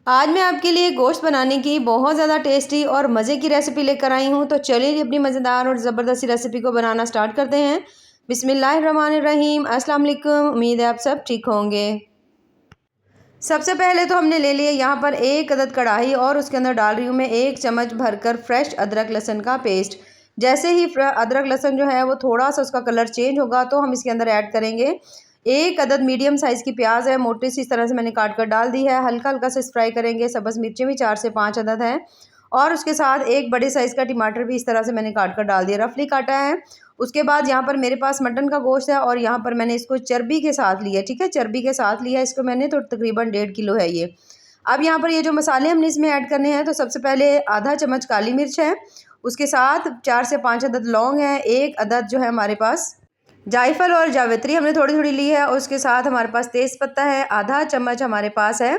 आज मैं आपके लिए गोश्त बनाने की बहुत ज़्यादा टेस्टी और मज़े की रेसिपी लेकर आई हूँ। तो चलिए अपनी मज़ेदार और ज़बरदस्ती रेसिपी को बनाना स्टार्ट करते हैं। बिस्मिल्लाहिर्रहमानिर्रहीम। अस्सलाम वालेकुम। उम्मीद है आप सब ठीक होंगे। सबसे पहले तो हमने ले लिया यहाँ पर एक अदद कढ़ाई और उसके अंदर डाल रही हूँ मैं 1 चम्मच भरकर फ्रेश अदरक लहसुन का पेस्ट। जैसे ही अदरक लहसुन जो है वो थोड़ा सा उसका कलर चेंज होगा तो हम इसके अंदर ऐड करेंगे एक अदद मीडियम साइज़ की प्याज है, मोटी सी इस तरह से मैंने काट कर डाल दी है। हल्का हल्का से फ्राई करेंगे। सब्ज़ मिर्चें भी 4 से 5 अदद हैं और उसके साथ एक बड़े साइज़ का टमाटर भी इस तरह से मैंने काट कर डाल दिया, रफली काटा है। उसके बाद यहाँ पर मेरे पास मटन का गोश्त है और यहाँ पर मैंने इसको चर्बी के साथ लिया, ठीक है, चर्बी के साथ लिया इसको मैंने, तो तकरीबन 1.5 किलो है ये। अब यहाँ पर ये जो मसाले हमने इसमें ऐड करने हैं, तो सबसे पहले आधा चम्मच काली मिर्च है, उसके साथ 4 से 5 अदद लौंग है, एक अदद जो है हमारे पास जायफल और जावित्री हमने थोड़ी थोड़ी ली है और उसके साथ हमारे पास तेज़ पत्ता है, आधा चम्मच हमारे पास है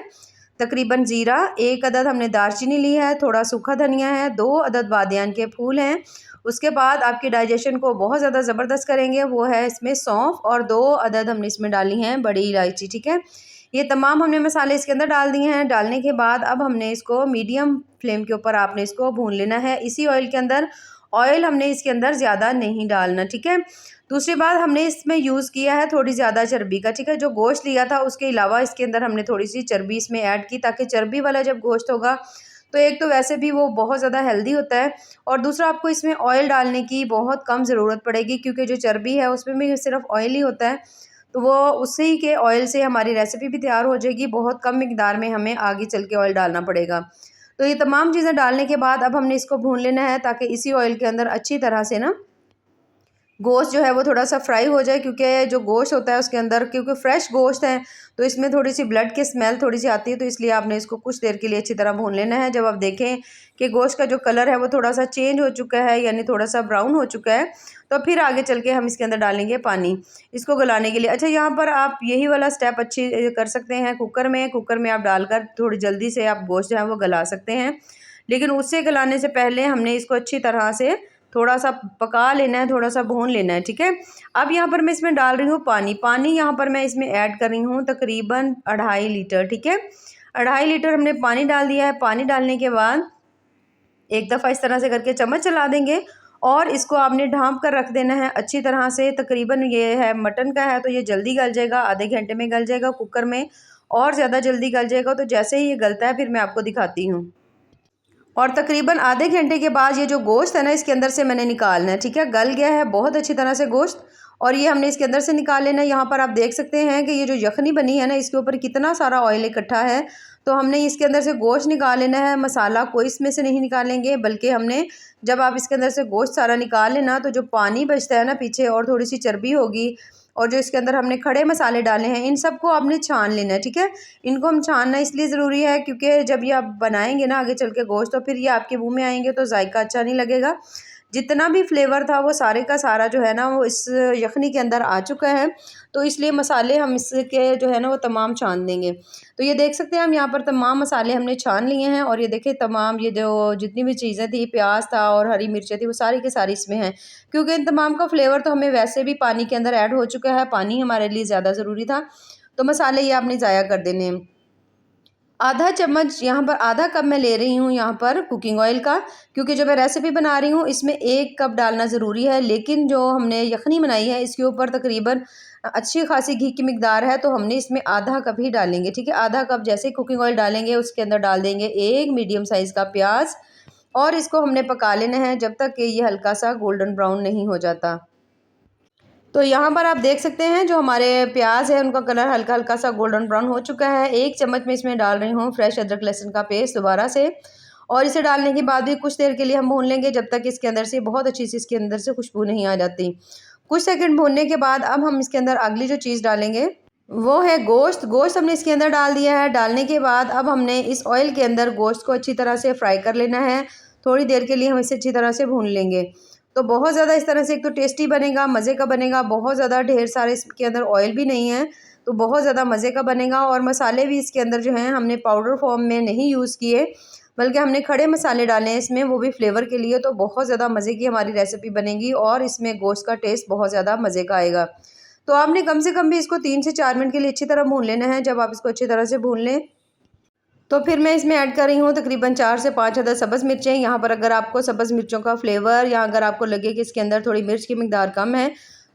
तकरीबन ज़ीरा, एक अदद हमने दालचीनी ली है, थोड़ा सूखा धनिया है, 2 अदद बादियान के फूल हैं। उसके बाद आपकी डाइजेशन को बहुत ज़्यादा ज़बरदस्त करेंगे वो है इसमें सौंफ और 2 अदद हमने इसमें डाली हैं बड़ी इलायची, ठीक है। ये तमाम हमने मसाले इसके अंदर डाल दिए हैं। डालने के बाद अब हमने इसको मीडियम फ्लेम के ऊपर आपने इसको भून लेना है इसी ऑयल के अंदर। ऑयल हमने इसके अंदर ज़्यादा नहीं डालना, ठीक है। दूसरी बात हमने इसमें यूज़ किया है थोड़ी ज़्यादा चर्बी का, ठीक है। जो गोश्त लिया था उसके अलावा इसके अंदर हमने थोड़ी सी चर्बी इसमें ऐड की, ताकि चर्बी वाला जब गोश्त होगा तो एक तो वैसे भी वो बहुत ज़्यादा हेल्दी होता है और दूसरा आपको इसमें ऑयल डालने की बहुत कम ज़रूरत पड़ेगी, क्योंकि जो चर्बी है उसमें भी सिर्फ ऑयल ही होता है। तो वो उसी के ऑयल से हमारी रेसिपी भी तैयार हो जाएगी। बहुत कम मिकदार में हमें आगे चल के ऑयल डालना पड़ेगा। तो ये तमाम चीज़ें डालने के बाद अब हमने इसको भून लेना है, ताकि इसी ऑयल के अंदर अच्छी तरह से ना गोश्त जो है वो थोड़ा सा फ्राई हो जाए, क्योंकि जो गोश्त होता है उसके अंदर, क्योंकि फ्रेश गोश्त है तो इसमें थोड़ी सी ब्लड की स्मेल थोड़ी सी आती है, तो इसलिए आपने इसको कुछ देर के लिए अच्छी तरह भून लेना है। जब आप देखें कि गोश्त का जो कलर है वो थोड़ा सा चेंज हो चुका है, यानी थोड़ा सा ब्राउन हो चुका है, तो फिर आगे चल के हम इसके अंदर डालेंगे पानी इसको गलाने के लिए। अच्छा, यहाँ पर आप यही वाला स्टेप अच्छी कर सकते हैं कुकर में आप डालकर थोड़ी जल्दी से आप गोश्त जो है वो गला सकते हैं, लेकिन उससे गलाने से पहले हमने इसको अच्छी तरह से थोड़ा सा पका लेना है, थोड़ा सा भून लेना है, ठीक है। अब यहाँ पर मैं इसमें डाल रही हूँ पानी यहाँ पर मैं इसमें ऐड कर रही हूँ तकरीबन 2.5 लीटर, ठीक है। 2.5 लीटर हमने पानी डाल दिया है। पानी डालने के बाद एक दफ़ा इस तरह से करके चम्मच चला देंगे और इसको आपने ढाँप कर रख देना है अच्छी तरह से। तकरीबन ये है मटन का है तो ये जल्दी गल जाएगा, आधे घंटे में गल जाएगा। कुकर में और ज़्यादा जल्दी गल जाएगा। तो जैसे ही ये गलता है फिर मैं आपको दिखाती हूँ। और तकरीबन आधे घंटे के बाद ये जो गोश्त है ना इसके अंदर से मैंने निकालना है, ठीक है। गल गया है बहुत अच्छी तरह से गोश्त और ये हमने इसके अंदर से निकाल लेना है। यहाँ पर आप देख सकते हैं कि ये जो यखनी बनी है ना इसके ऊपर कितना सारा ऑयल इकट्ठा है। तो हमने इसके अंदर से गोश्त निकाल लेना है, मसाला कोई इसमें से नहीं निकालेंगे, बल्कि हमने जब आप इसके अंदर से गोश्त सारा निकाल लेना तो जो पानी बचता है ना पीछे और थोड़ी सी चर्बी होगी और जो इसके अंदर हमने खड़े मसाले डाले हैं इन सबको आपने छान लेना है, ठीक है। इनको हम छानना इसलिए ज़रूरी है क्योंकि जब ये आप बनाएंगे ना आगे चल के गोश्त, तो फिर ये आपके मुंह में आएंगे तो जायका अच्छा नहीं लगेगा। जितना भी फ्लेवर था वो सारे का सारा जो है ना वो इस यखनी के अंदर आ चुका है, तो इसलिए मसाले हम इसके जो है ना वो तमाम छान देंगे। तो ये देख सकते हैं हम यहाँ पर तमाम मसाले हमने छान लिए हैं और ये देखें तमाम ये जो जितनी भी चीज़ें थी, प्याज था और हरी मिर्चें थी, वो सारी की सारी इसमें हैं, क्योंकि इन तमाम का फ्लेवर तो हमें वैसे भी पानी के अंदर ऐड हो चुका है। पानी हमारे लिए ज़्यादा ज़रूरी था, तो मसाले ये आपने ज़ाया कर देने हैं। आधा चम्मच यहाँ पर, आधा कप मैं ले रही हूँ यहाँ पर कुकिंग ऑयल का, क्योंकि जो मैं रेसिपी बना रही हूँ इसमें 1 कप डालना ज़रूरी है, लेकिन जो हमने यखनी बनाई है इसके ऊपर तकरीबन अच्छी खासी घी की मिकदार है, तो हमने इसमें आधा कप ही डालेंगे, ठीक है। आधा कप जैसे कुकिंग ऑयल डालेंगे उसके अंदर डाल देंगे 1 मीडियम साइज़ का प्याज और इसको हमने पका लेना है जब तक कि ये हल्का सा गोल्डन ब्राउन नहीं हो जाता। तो यहाँ पर आप देख सकते हैं जो हमारे प्याज है उनका कलर हल्का हल्का सा गोल्डन ब्राउन हो चुका है। 1 चम्मच में इसमें डाल रही हूँ फ्रेश अदरक लहसुन का पेस्ट दोबारा से, और इसे डालने के बाद भी कुछ देर के लिए हम भून लेंगे जब तक इसके अंदर से बहुत अच्छी सी इसके अंदर से खुशबू नहीं आ जाती। कुछ सेकंड भूनने के बाद अब हम इसके अंदर अगली जो चीज़ डालेंगे वो है गोश्त। गोश्त हमने इसके अंदर डाल दिया है। डालने के बाद अब हमने इस ऑयल के अंदर गोश्त को अच्छी तरह से फ्राई कर लेना है। थोड़ी देर के लिए हम इसे अच्छी तरह से भून लेंगे। तो बहुत ज़्यादा इस तरह से एक तो टेस्टी बनेगा, मज़े का बनेगा, बहुत ज़्यादा ढेर सारे इसके अंदर ऑयल भी नहीं है, तो बहुत ज़्यादा मज़े का बनेगा। और मसाले भी इसके अंदर जो हैं हमने पाउडर फॉर्म में नहीं यूज़ किए, बल्कि हमने खड़े मसाले डाले हैं इसमें, वो भी फ्लेवर के लिए। तो बहुत ज़्यादा मज़े की हमारी रेसिपी बनेगी और इसमें गोश्त का टेस्ट बहुत ज़्यादा मज़े का आएगा। तो आपने कम से कम भी इसको 3 से 4 मिनट के लिए अच्छी तरह भून लेना है। जब आप इसको अच्छी तरह से भून लें तो फिर मैं इसमें ऐड कर रही हूँ तकरीबन 4 से 5 अदद सब्ज़ मिर्चें। यहाँ पर अगर आपको सब्ज़ मिर्चों का फ्लेवर या अगर आपको लगे कि इसके अंदर थोड़ी मिर्च की मिकदार कम है,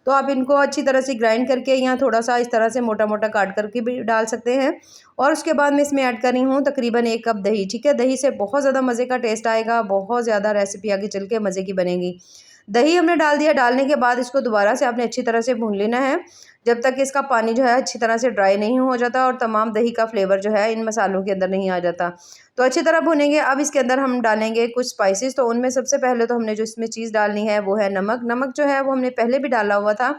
तो आप इनको अच्छी तरह से ग्राइंड करके या थोड़ा सा इस तरह से मोटा मोटा काट करके भी डाल सकते हैं। और उसके बाद मैं इसमें ऐड कर रही हूँ तकरीबन 1 कप दही। ठीक है, दही से बहुत ज़्यादा मज़े का टेस्ट आएगा, बहुत ज़्यादा रेसिपी आगे चल के मज़े की बनेगी। दही हमने डाल दिया, डालने के बाद इसको दोबारा से आपने अच्छी तरह से भून लेना है, जब तक इसका पानी जो है अच्छी तरह से ड्राई नहीं हो जाता और तमाम दही का फ्लेवर जो है इन मसालों के अंदर नहीं आ जाता। तो अच्छी तरह भुनेंगे। अब इसके अंदर हम डालेंगे कुछ स्पाइसेस। तो उनमें सबसे पहले तो हमने जो इसमें चीज़ डालनी है वो है नमक। नमक जो है वो हमने पहले भी डाला हुआ था,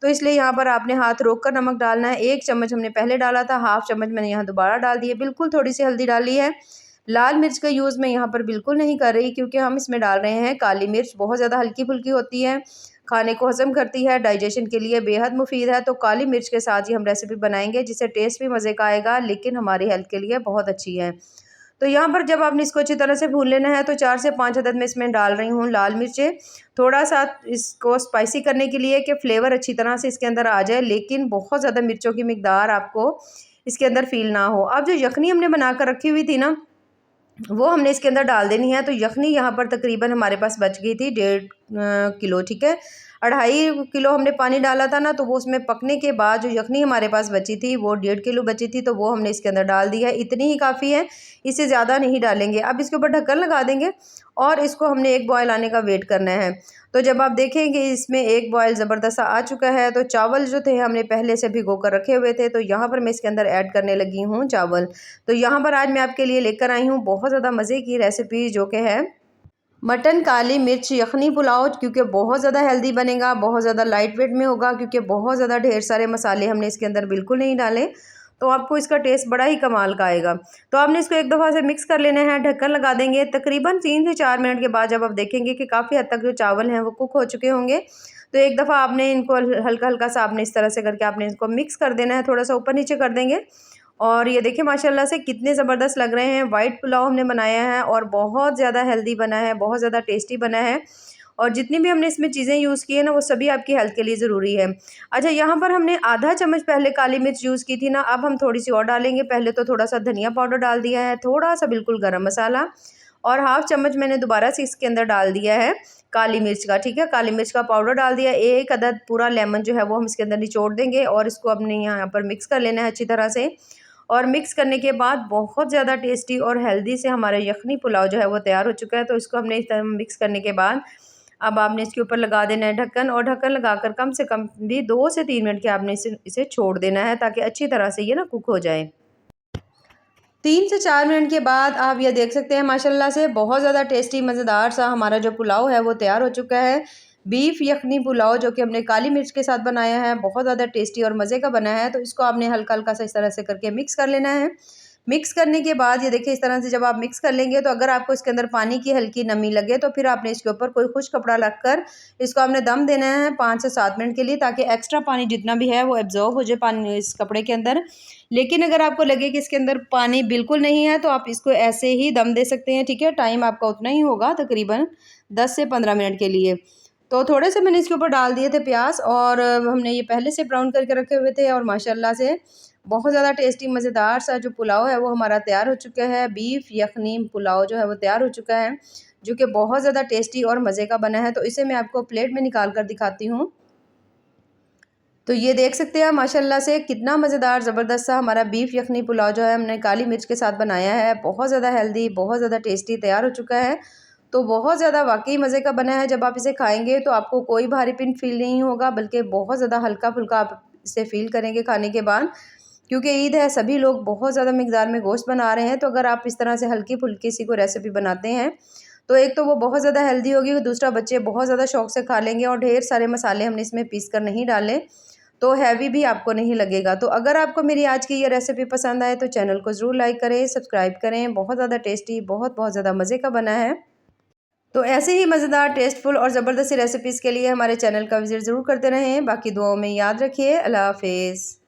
तो इसलिए यहाँ पर आपने हाथ रोक कर नमक डालना है। 1 चम्मच हमने पहले डाला था, हाफ़ चम्मच मैंने यहाँ दोबारा डाल दिए। बिल्कुल थोड़ी सी हल्दी डाली है। लाल मिर्च का यूज़ मैं यहाँ पर बिल्कुल नहीं कर रही, क्योंकि हम इसमें डाल रहे हैं काली मिर्च। बहुत ज़्यादा हल्की फुल्की होती है, खाने को हज़म करती है, डाइजेशन के लिए बेहद मुफीद है। तो काली मिर्च के साथ ही हम रेसिपी बनाएंगे, जिससे टेस्ट भी मज़े का आएगा, लेकिन हमारी हेल्थ के लिए बहुत अच्छी है। तो यहाँ पर जब आपने इसको अच्छी तरह से भून लेना है, तो 4 से 5 अदद मैं इसमें डाल रही हूँ लाल मिर्चें, थोड़ा सा इसको स्पाइसी करने के लिए कि फ्लेवर अच्छी तरह से इसके अंदर आ जाए, लेकिन बहुत ज़्यादा मिर्चों की मिकदार आपको इसके अंदर फील ना हो। अब जो यखनी हमने बना कर रखी हुई थी ना, वो हमने इसके अंदर डाल देनी है। तो यखनी यहाँ पर तकरीबन हमारे पास बच गई थी 1.5 किलो। ठीक है, 2.5 किलो हमने पानी डाला था ना, तो वो उसमें पकने के बाद जो यखनी हमारे पास बची थी वो 1.5 किलो बची थी, तो वो हमने इसके अंदर डाल दिया है। इतनी ही काफ़ी है, इससे ज़्यादा नहीं डालेंगे। अब इसके ऊपर ढक्कन लगा देंगे और इसको हमने 1 बॉयल आने का वेट करना है। तो जब आप देखेंगे इसमें 1 बॉयल ज़बरदस्त आ चुका है, तो चावल जो थे हमने पहले से भिगो कर रखे हुए थे, तो यहाँ पर मैं इसके अंदर ऐड करने लगी हूँ चावल। तो यहाँ पर आज मैं आपके लिए लेकर आई हूँ बहुत ज़्यादा मज़े की रेसिपी, जो कि है मटन काली मिर्च यखनी पुलाव। क्योंकि बहुत ज़्यादा हेल्दी बनेगा, बहुत ज़्यादा लाइट वेट में होगा, क्योंकि बहुत ज़्यादा ढेर सारे मसाले हमने इसके अंदर बिल्कुल नहीं डाले, तो आपको इसका टेस्ट बड़ा ही कमाल का आएगा। तो आपने इसको एक दफ़ा से मिक्स कर लेना है, ढक्कन लगा देंगे। तकरीबन 3 से 4 मिनट के बाद जब आप देखेंगे कि काफ़ी हद तक जो चावल हैं वो कुक हो चुके होंगे, तो एक दफ़ा आपने इनको हल्का हल्का सा आपने इस तरह से करके आपने इसको मिक्स कर देना है, थोड़ा सा ऊपर नीचे कर देंगे। और ये देखिए माशाल्लाह से कितने ज़बरदस्त लग रहे हैं। वाइट पुलाव हमने बनाया है और बहुत ज़्यादा हेल्दी बना है, बहुत ज़्यादा टेस्टी बना है। और जितनी भी हमने इसमें चीज़ें यूज़ की है ना, वो सभी आपकी हेल्थ के लिए ज़रूरी है। अच्छा, यहाँ पर हमने आधा चम्मच पहले काली मिर्च यूज़ की थी ना, अब हम थोड़ी सी और डालेंगे। पहले तो थोड़ा सा धनिया पाउडर डाल दिया है, थोड़ा सा बिल्कुल गरम मसाला, और हाफ़ चम्मच मैंने दोबारा से इसके अंदर डाल दिया है काली मिर्च का। ठीक है, काली मिर्च का पाउडर डाल दिया। 1 अदद पूरा लेमन जो है वो हम इसके अंदर निचोड़ देंगे और इसको अपने यहाँ पर मिक्स कर लेना है अच्छी तरह से। और मिक्स करने के बाद बहुत ज़्यादा टेस्टी और हेल्दी से हमारा यखनी पुलाव जो है वो तैयार हो चुका है। तो इसको हमने इस तरह मिक्स करने के बाद अब आपने इसके ऊपर लगा देना है ढक्कन, और ढक्कन लगाकर कम से कम भी 2 से 3 मिनट के आपने इसे छोड़ देना है, ताकि अच्छी तरह से ये ना कुक हो जाए। 3 से 4 मिनट के बाद आप ये देख सकते हैं माशाल्लाह से बहुत ज़्यादा टेस्टी मज़ेदार सा हमारा जो पुलाव है वो तैयार हो चुका है। बीफ यखनी पुलाव जो कि हमने काली मिर्च के साथ बनाया है, बहुत ज़्यादा टेस्टी और मज़े का बना है। तो इसको आपने हल्का हल्का सा इस तरह से करके मिक्स कर लेना है। मिक्स करने के बाद ये देखिए इस तरह से जब आप मिक्स कर लेंगे, तो अगर आपको इसके अंदर पानी की हल्की नमी लगे, तो फिर आपने इसके ऊपर कोई खुश कपड़ा रख कर इसको आपने दम देना है 5 से 7 मिनट के लिए, ताकि एक्स्ट्रा पानी जितना भी है वो एब्जॉर्ब हो जाए पानी इस कपड़े के अंदर। लेकिन अगर आपको लगे कि इसके अंदर पानी बिल्कुल नहीं है, तो आप इसको ऐसे ही दम दे सकते हैं। ठीक है, टाइम आपका उतना ही होगा, तकरीबन 10 से 15 मिनट के लिए। तो थोड़े से मैंने इसके ऊपर डाल दिए थे प्याज, और हमने ये पहले से ब्राउन करके रखे हुए थे, और माशाल्लाह से बहुत ज़्यादा टेस्टी मज़ेदार सा जो पुलाव है वो हमारा तैयार हो चुका है। बीफ यखनी पुलाव जो है वो तैयार हो चुका है, जो कि बहुत ज़्यादा टेस्टी और मज़े का बना है। तो इसे मैं आपको प्लेट में निकाल कर दिखाती हूँ। तो ये देख सकते हैं माशाल्लाह से कितना मज़ेदार ज़बरदस्त सा हमारा बीफ यखनी पुलाव जो है हमने काली मिर्च के साथ बनाया है, बहुत ज़्यादा हेल्दी, बहुत ज़्यादा टेस्टी तैयार हो चुका है। तो बहुत ज़्यादा वाकई मज़े का बना है। जब आप इसे खाएंगे तो आपको कोई भारीपन फील नहीं होगा, बल्कि बहुत ज़्यादा हल्का फुल्का आप इसे फील करेंगे खाने के बाद। क्योंकि ईद है, सभी लोग बहुत ज़्यादा मिकदार में गोश्त बना रहे हैं, तो अगर आप इस तरह से हल्की फुल्की सी कोई रेसिपी बनाते हैं, तो एक तो वो बहुत ज़्यादा हेल्दी होगी, दूसरा बच्चे बहुत ज़्यादा शौक से खा लेंगे, और ढेर सारे मसाले हमने इसमें पीस कर नहीं डाले, तो हैवी भी आपको नहीं लगेगा। तो अगर आपको मेरी आज की ये रेसिपी पसंद आए, तो चैनल को ज़रूर लाइक करें, सब्सक्राइब करें। बहुत ज़्यादा टेस्टी, बहुत ज़्यादा मज़े का बना है। तो ऐसे ही मज़ेदार, टेस्टफुल और ज़बरदस्ती रेसिपीज़ के लिए हमारे चैनल का विज़िट ज़रूर करते रहें। बाकी दुआओं में याद रखिए। अल्लाह हाफ़िज़।